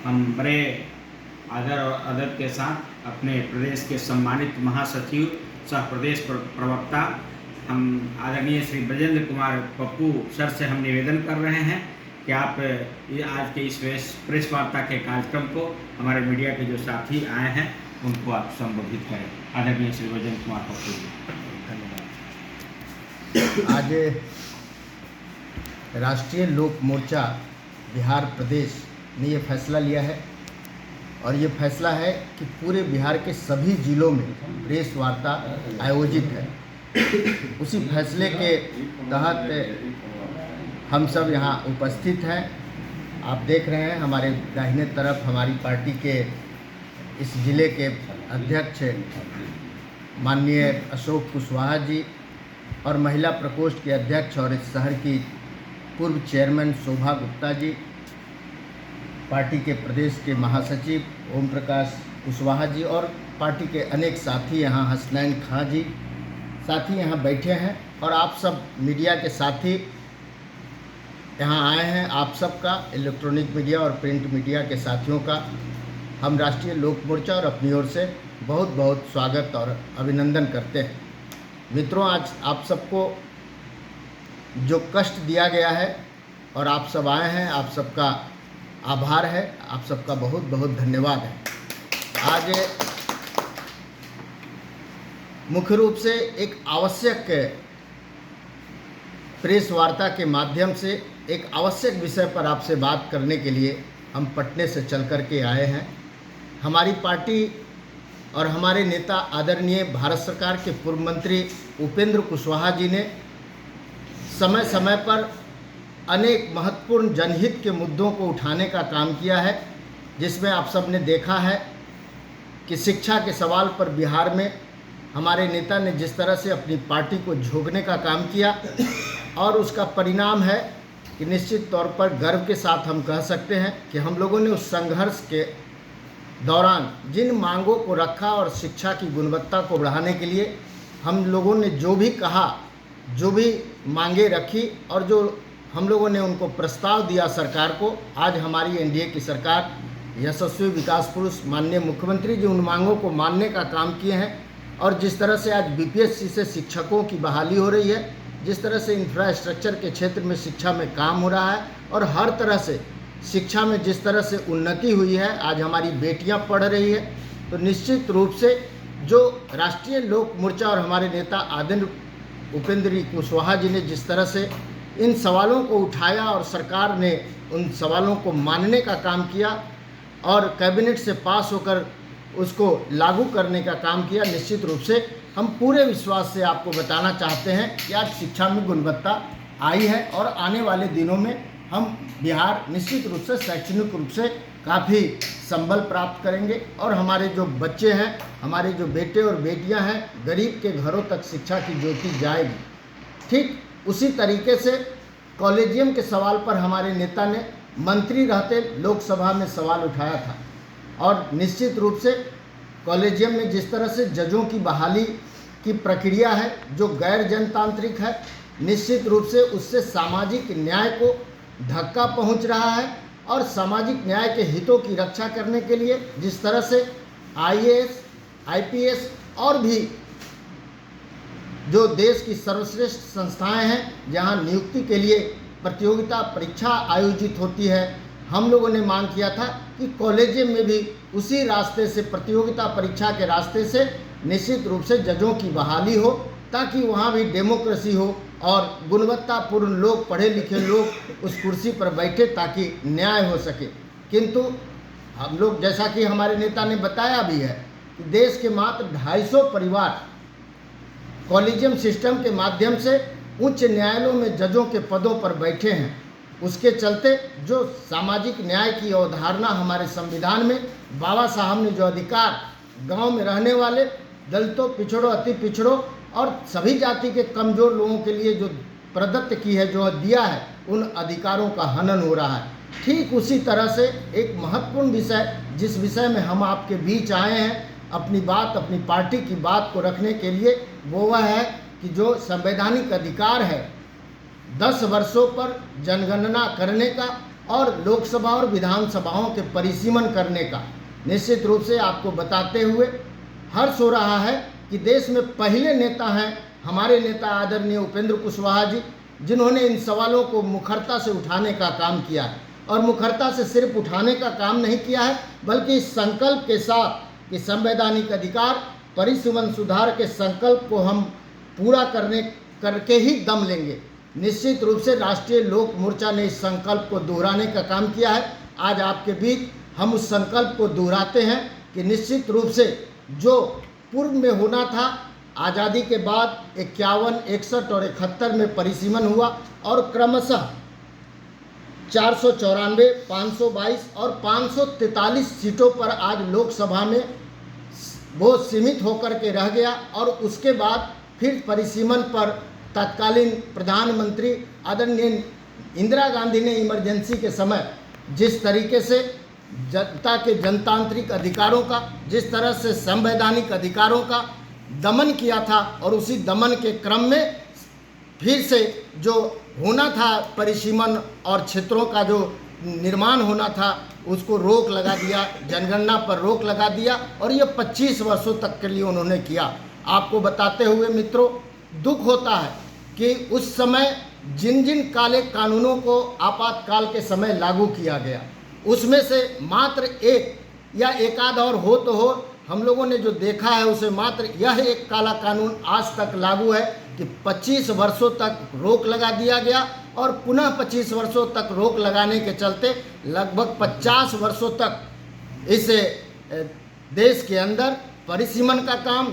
हम बड़े आदर और अदब के साथ अपने प्रदेश के सम्मानित महासचिव सह प्रदेश प्रवक्ता हम आदरणीय श्री ब्रजेंद्र कुमार पप्पू सर से हम निवेदन कर रहे हैं कि आप आज के इस प्रेस वार्ता के कार्यक्रम को हमारे मीडिया के जो साथी आए हैं उनको आप संबोधित करें। आदरणीय श्री ब्रजेंद्र कुमार पप्पू जी, धन्यवाद। आज राष्ट्रीय लोक मोर्चा बिहार प्रदेश ने ये फैसला लिया है और ये फैसला है कि पूरे बिहार के सभी जिलों में प्रेस वार्ता आयोजित है। उसी फैसले के तहत हम सब यहाँ उपस्थित हैं। आप देख रहे हैं हमारे दाहिने तरफ हमारी पार्टी के इस जिले के अध्यक्ष माननीय अशोक कुशवाहा जी और महिला प्रकोष्ठ के अध्यक्ष और इस शहर की पूर्व चेयरमैन शोभा गुप्ता जी, पार्टी के प्रदेश के महासचिव ओम प्रकाश कुशवाहा जी और पार्टी के अनेक साथी यहाँ हसनैन खां जी साथी यहाँ बैठे हैं और आप सब मीडिया के साथी यहाँ आए हैं। आप सबका, इलेक्ट्रॉनिक मीडिया और प्रिंट मीडिया के साथियों का हम राष्ट्रीय लोक मोर्चा और अपनी ओर से बहुत बहुत स्वागत और अभिनंदन करते हैं। मित्रों, आज आप सबको जो कष्ट दिया गया है और आप सब आए हैं, आप सबका आभार है, आप सबका बहुत बहुत धन्यवाद है। आज मुख्य रूप से एक आवश्यक प्रेस वार्ता के माध्यम से एक आवश्यक विषय पर आपसे बात करने के लिए हम पटने से चल कर के आए हैं। हमारी पार्टी और हमारे नेता आदरणीय भारत सरकार के पूर्व मंत्री उपेंद्र कुशवाहा जी ने समय समय पर अनेक महत्वपूर्ण जनहित के मुद्दों को उठाने का काम किया है, जिसमें आप सब ने देखा है कि शिक्षा के सवाल पर बिहार में हमारे नेता ने जिस तरह से अपनी पार्टी को झोंकने का काम किया और उसका परिणाम है कि निश्चित तौर पर गर्व के साथ हम कह सकते हैं कि हम लोगों ने उस संघर्ष के दौरान जिन मांगों को रखा और शिक्षा की गुणवत्ता को बढ़ाने के लिए हम लोगों ने जो भी कहा, जो भी मांगे रखी और जो हम लोगों ने उनको प्रस्ताव दिया सरकार को, आज हमारी एनडीए की सरकार यशस्वी विकास पुरुष माननीय मुख्यमंत्री जी उन मांगों को मानने का काम किए हैं। और जिस तरह से आज बीपीएससी से शिक्षकों की बहाली हो रही है, जिस तरह से इंफ्रास्ट्रक्चर के क्षेत्र में शिक्षा में काम हो रहा है और हर तरह से शिक्षा में जिस तरह से उन्नति हुई है, आज हमारी बेटियां पढ़ रही है, तो निश्चित रूप से जो राष्ट्रीय लोक मोर्चा और हमारे नेता आदरणीय उपेंद्र कुशवाहा जी ने जिस तरह से इन सवालों को उठाया और सरकार ने उन सवालों को मानने का काम किया और कैबिनेट से पास होकर उसको लागू करने का काम किया, निश्चित रूप से हम पूरे विश्वास से आपको बताना चाहते हैं कि आज शिक्षा में गुणवत्ता आई है और आने वाले दिनों में हम बिहार निश्चित रूप से शैक्षणिक रूप से काफ़ी संबल प्राप्त करेंगे और हमारे जो बच्चे हैं, हमारे जो बेटे और बेटियां हैं, गरीब के घरों तक शिक्षा की ज्योति जाएगी। ठीक उसी तरीके से कॉलेजियम के सवाल पर हमारे नेता ने मंत्री रहते लोकसभा में सवाल उठाया था और निश्चित रूप से कॉलेजियम में जिस तरह से जजों की बहाली की प्रक्रिया है जो गैर जनतांत्रिक है, निश्चित रूप से उससे सामाजिक न्याय को धक्का पहुंच रहा है और सामाजिक न्याय के हितों की रक्षा करने के लिए जिस तरह से आईएएस, आईपीएस और भी जो देश की सर्वश्रेष्ठ संस्थाएं हैं जहां नियुक्ति के लिए प्रतियोगिता परीक्षा आयोजित होती है, हम लोगों ने मांग किया था कि कॉलेजियम में भी उसी रास्ते से, प्रतियोगिता परीक्षा के रास्ते से निश्चित रूप से जजों की बहाली हो ताकि वहाँ भी डेमोक्रेसी हो और गुणवत्तापूर्ण लोग, पढ़े लिखे लोग उस कुर्सी पर बैठे ताकि न्याय हो सके। किंतु हम लोग, जैसा कि हमारे नेता ने बताया भी है, कि देश के मात्र 250 परिवार कॉलेजियम सिस्टम के माध्यम से उच्च न्यायालयों में जजों के पदों पर बैठे हैं। उसके चलते जो सामाजिक न्याय की अवधारणा हमारे संविधान में बाबा साहब ने जो अधिकार गांव में रहने वाले दलितों, पिछड़ों, अति पिछड़ों और सभी जाति के कमज़ोर लोगों के लिए जो प्रदत्त की है, जो दिया है, उन अधिकारों का हनन हो रहा है। ठीक उसी तरह से एक महत्वपूर्ण विषय, जिस विषय में हम आपके बीच आए हैं अपनी बात, अपनी पार्टी की बात को रखने के लिए, वो वह है कि जो संवैधानिक अधिकार है 10 वर्षों पर जनगणना करने का और लोकसभा और विधानसभाओं के परिसीमन करने का निश्चित रूप से आपको बताते हुए हर्ष हो रहा है कि देश में पहले नेता हैं हमारे नेता आदरणीय उपेंद्र कुशवाहा जी, जिन्होंने इन सवालों को मुखरता से उठाने का काम किया है। और मुखरता से सिर्फ उठाने का काम नहीं किया है, बल्कि इस संकल्प के साथ कि संवैधानिक अधिकार परिसीमन सुधार के संकल्प को हम पूरा करके ही दम लेंगे। निश्चित रूप से राष्ट्रीय लोक मोर्चा ने इस संकल्प को दोहराने का काम किया है। आज आपके बीच हम उस संकल्प को दोहराते हैं कि निश्चित रूप से जो पूर्व में होना था, आज़ादी के बाद 51, 61 और 71 में परिसीमन हुआ और क्रमशः 494, 522 और 543 सीटों पर आज लोकसभा में वो सीमित होकर के रह गया। और उसके बाद फिर परिसीमन पर तत्कालीन प्रधानमंत्री आदरणीय इंदिरा गांधी ने इमरजेंसी के समय जिस तरीके से जनता के जनतांत्रिक अधिकारों का, जिस तरह से संवैधानिक अधिकारों का दमन किया था, और उसी दमन के क्रम में फिर से जो होना था परिसीमन और क्षेत्रों का जो निर्माण होना था उसको रोक लगा दिया, जनगणना पर रोक लगा दिया और ये 25 वर्षों तक के लिए उन्होंने किया। आपको बताते हुए मित्रों दुख होता है कि उस समय जिन जिन काले कानूनों को आपातकाल के समय लागू किया गया, उसमें से मात्र एक या एकाध और हो तो हो, हम लोगों ने जो देखा है उसे मात्र यह एक काला कानून आज तक लागू है कि 25 वर्षों तक रोक लगा दिया गया और पुनः 25 वर्षों तक रोक लगाने के चलते लगभग 50 वर्षों तक इस देश के अंदर परिसीमन का काम